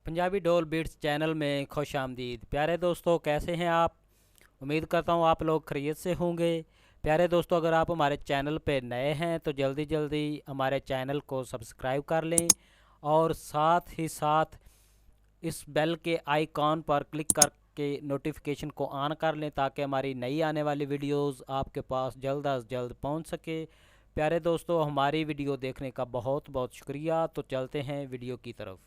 पंजाबी डोल beats channel में खुश आमदीद। प्यारे दोस्तों, कैसे हैं आप? उम्मीद करता हूँ आप लोग खैरियत से होंगे। प्यारे दोस्तों, अगर आप हमारे चैनल पे नए हैं तो जल्दी जल्दी हमारे चैनल को सब्सक्राइब कर लें और साथ ही साथ इस बेल के आइकॉन पर क्लिक करके नोटिफिकेशन को ऑन कर लें ताकि हमारी नई आने वाली वीडियोस आपके पास जल्द अज जल्द पहुंच सके। प्यारे दोस्तों, हमारी वीडियो देखने का बहुत बहुत शुक्रिया। तो चलते हैं वीडियो की तरफ।